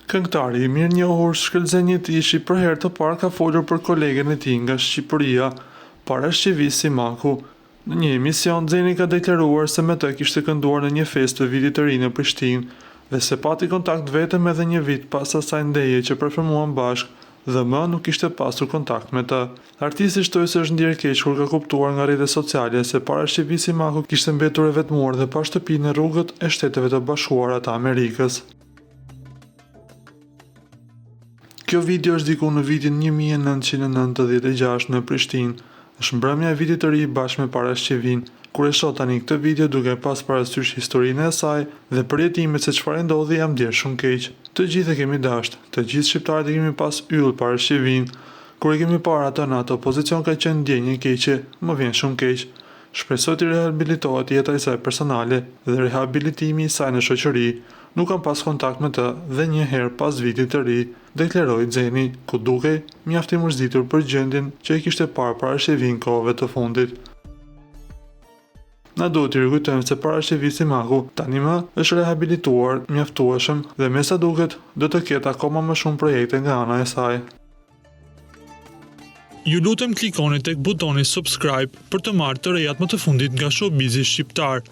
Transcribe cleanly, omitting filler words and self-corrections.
Këngëtari i mirënjohur Shkëlzeni Tishi për herë të parë ka folur për kolegen e tij nga Shqipëria, para Shqivis Simaku. Në një emision, Zeni ka deklaruar se me të kishte kënduar në një festë të vitit të ri në Prishtinë dhe se pati kontakt vetëm edhe një vit pas asaj ndeje që performuan bashkë dhe më nuk kishte pasur kontakt me të. Artisti shtoi se është ndjerë keq kur ka kuptuar nga rrjetet sociale se para Shqivis Simaku kishte mbetur e vetmuar dhe pa shtëpi në rrugët e Shteteve të Bashkuara të Amerikës. Kjo video është diku në vitin 1996 në Prishtinë. Është mbrëmja e vitit të ri bashkë me Parashqivin, kur e shoh tani këtë video duke pas parasysh historinë e saj dhe përjetimet se çfarë ndodhi jam ndjer shumë keq. Të gjithë e kemi dashur, të gjithë shqiptarët e kemi pas yll Parashqivin. Kur e kemi parë atë në ato pozicion ka qenë ndjenjë keqe, më vjen shumë keq. Shpresoj të rehabilitohet jeta e saj personale dhe rehabilitimi i saj në shoqëri. Nuk kam pas kontakt me të dhe një herë pas vitit të ri, deklaroi Zeni, ku dukej mjaft i mërzitur për gjendjen që e kishte parë Parashqivin kohëve të fundit. Na duhet të rikujtojmë se Parashqivi Simaku tani më është rehabilituar mjaftueshëm dhe me sa duket do të ketë akoma më shumë projekte nga ana e saj. Ju lutem klikoni tek butoni subscribe për të marrë të rejat më të fundit nga showbizi shqiptar.